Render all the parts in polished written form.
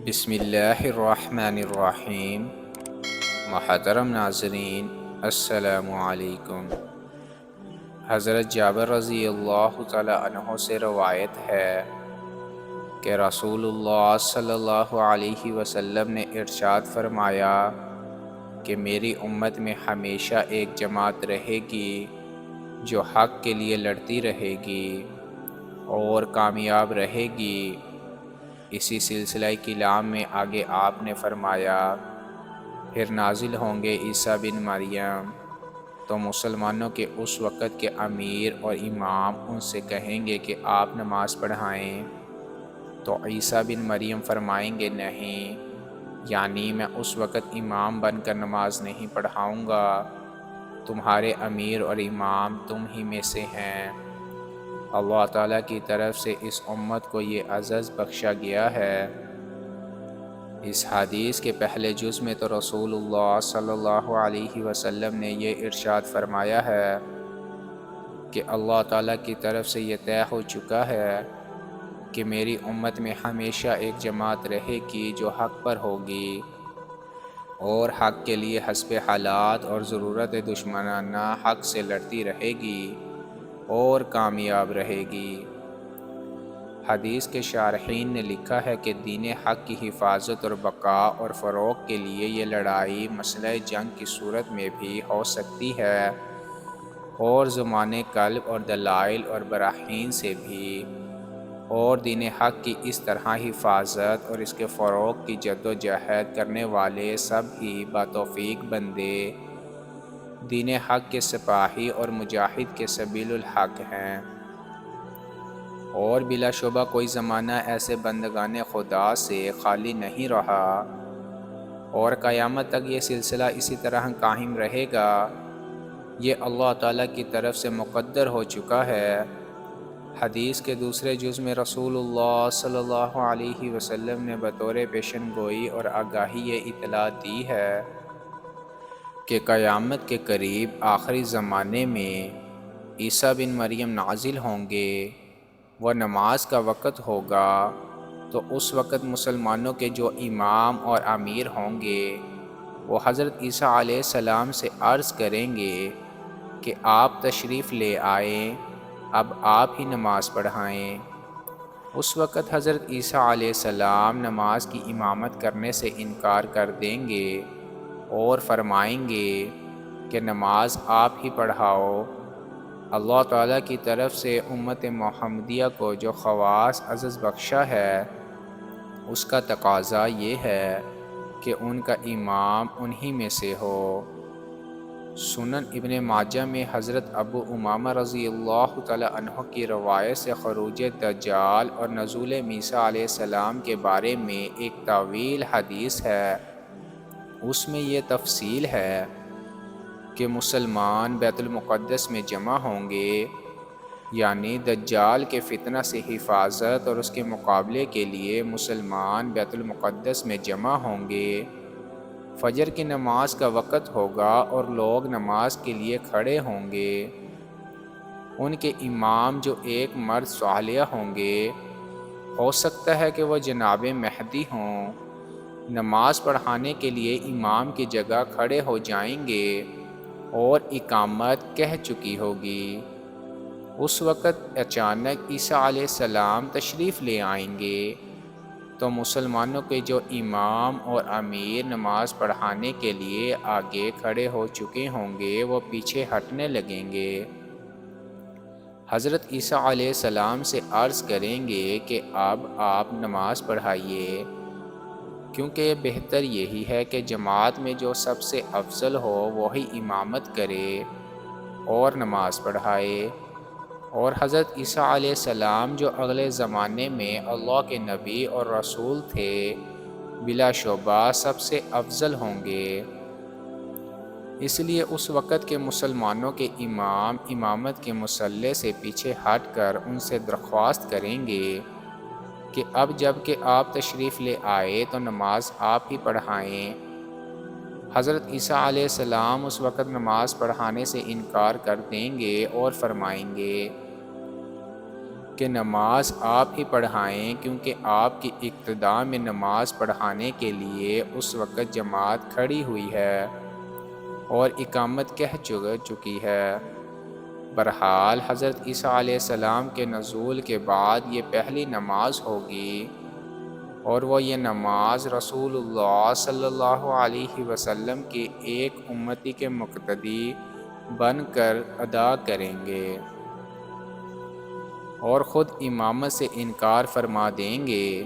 بسم اللہ الرحمن الرحیم۔ محترم ناظرین، السلام علیکم۔ حضرت جابر رضی اللہ تعالی عنہ سے روایت ہے کہ رسول اللہ صلی اللہ علیہ وسلم نے ارشاد فرمایا کہ میری امت میں ہمیشہ ایک جماعت رہے گی جو حق کے لیے لڑتی رہے گی اور کامیاب رہے گی۔ اسی سلسلہ کلام میں آگے آپ نے فرمایا، پھر نازل ہوں گے عیسیٰ بن مریم، تو مسلمانوں کے اس وقت کے امیر اور امام ان سے کہیں گے کہ آپ نماز پڑھائیں، تو عیسیٰ بن مریم فرمائیں گے نہیں، یعنی میں اس وقت امام بن کر نماز نہیں پڑھاؤں گا، تمہارے امیر اور امام تم ہی میں سے ہیں۔ اللہ تعالیٰ کی طرف سے اس امت کو یہ عزت بخشا گیا ہے۔ اس حدیث کے پہلے جز میں تو رسول اللہ صلی اللہ علیہ وسلم نے یہ ارشاد فرمایا ہے کہ اللہ تعالیٰ کی طرف سے یہ طے ہو چکا ہے کہ میری امت میں ہمیشہ ایک جماعت رہے گی جو حق پر ہوگی اور حق کے لیے حسب حالات اور ضرورت دشمنانہ حق سے لڑتی رہے گی اور کامیاب رہے گی۔ حدیث کے شارحین نے لکھا ہے کہ دین حق کی حفاظت اور بقا اور فروغ کے لیے یہ لڑائی مسئلہ جنگ کی صورت میں بھی ہو سکتی ہے اور زمانے قلب اور دلائل اور براہین سے بھی، اور دین حق کی اس طرح حفاظت اور اس کے فروغ کی جد و جہد کرنے والے سب ہی بتوفیق بندے دین حق کے سپاہی اور مجاہد کے سبیل الحق ہیں، اور بلا شبہ کوئی زمانہ ایسے بندگان خدا سے خالی نہیں رہا اور قیامت تک یہ سلسلہ اسی طرح قائم رہے گا۔ یہ اللہ تعالیٰ کی طرف سے مقدر ہو چکا ہے۔ حدیث کے دوسرے جز میں رسول اللہ صلی اللہ علیہ وسلم نے بطور پیشن گوئی اور آگاہی یہ اطلاع دی ہے کہ قیامت کے قریب آخری زمانے میں عیسیٰ بن مریم نازل ہوں گے، وہ نماز کا وقت ہوگا، تو اس وقت مسلمانوں کے جو امام اور امیر ہوں گے وہ حضرت عیسیٰ علیہ السلام سے عرض کریں گے کہ آپ تشریف لے آئیں، اب آپ ہی نماز پڑھائیں۔ اس وقت حضرت عیسیٰ علیہ السلام نماز کی امامت کرنے سے انکار کر دیں گے اور فرمائیں گے کہ نماز آپ ہی پڑھاؤ۔ اللہ تعالیٰ کی طرف سے امت محمدیہ کو جو خواص عزت بخشا ہے اس کا تقاضا یہ ہے کہ ان کا امام انہی میں سے ہو۔ سنن ابن ماجہ میں حضرت ابو امامہ رضی اللہ تعالی عنہ کی روایت سے خروج دجال اور نزول عیسیٰ علیہ السلام کے بارے میں ایک طویل حدیث ہے۔ اس میں یہ تفصیل ہے کہ مسلمان بیت المقدس میں جمع ہوں گے، یعنی دجال کے فتنہ سے حفاظت اور اس کے مقابلے کے لیے مسلمان بیت المقدس میں جمع ہوں گے۔ فجر کی نماز کا وقت ہوگا اور لوگ نماز کے لیے کھڑے ہوں گے۔ ان کے امام جو ایک مرد صالح ہوں گے، ہو سکتا ہے کہ وہ جناب مہدی ہوں، نماز پڑھانے کے لیے امام کی جگہ کھڑے ہو جائیں گے اور اقامت کہہ چکی ہوگی۔ اس وقت اچانک عیسیٰ علیہ السلام تشریف لے آئیں گے، تو مسلمانوں کے جو امام اور امیر نماز پڑھانے کے لیے آگے کھڑے ہو چکے ہوں گے وہ پیچھے ہٹنے لگیں گے۔ حضرت عیسیٰ علیہ السلام سے عرض کریں گے کہ اب آپ نماز پڑھائیے، کیونکہ بہتر یہی ہے کہ جماعت میں جو سب سے افضل ہو وہی امامت کرے اور نماز پڑھائے۔ اور حضرت عیسیٰ علیہ السلام جو اگلے زمانے میں اللہ کے نبی اور رسول تھے، بلا شبہ سب سے افضل ہوں گے، اس لیے اس وقت کے مسلمانوں کے امام امامت کے مصلی سے پیچھے ہٹ کر ان سے درخواست کریں گے کہ اب جب کہ آپ تشریف لے آئے تو نماز آپ ہی پڑھائیں۔ حضرت عیسیٰ علیہ السلام اس وقت نماز پڑھانے سے انکار کر دیں گے اور فرمائیں گے کہ نماز آپ ہی پڑھائیں، کیونکہ آپ کی ابتدا میں نماز پڑھانے کے لیے اس وقت جماعت کھڑی ہوئی ہے اور اقامت کہہ چکی ہے۔ بہرحال حضرت عیسیٰ علیہ السلام کے نزول کے بعد یہ پہلی نماز ہوگی، اور وہ یہ نماز رسول اللہ صلی اللہ علیہ وسلم کے ایک امتی کے مقتدی بن کر ادا کریں گے اور خود امامت سے انکار فرما دیں گے،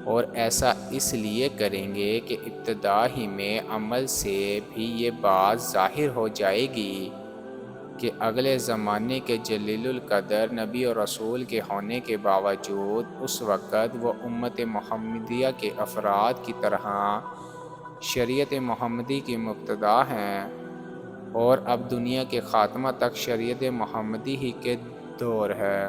اور ایسا اس لیے کریں گے کہ ابتدا ہی میں عمل سے بھی یہ بات ظاہر ہو جائے گی کہ اگلے زمانے کے جلیل القدر نبی اور رسول کے ہونے کے باوجود اس وقت وہ امت محمدیہ کے افراد کی طرح شریعت محمدی کی مقتدا ہیں، اور اب دنیا کے خاتمہ تک شریعت محمدی ہی کے دور ہے۔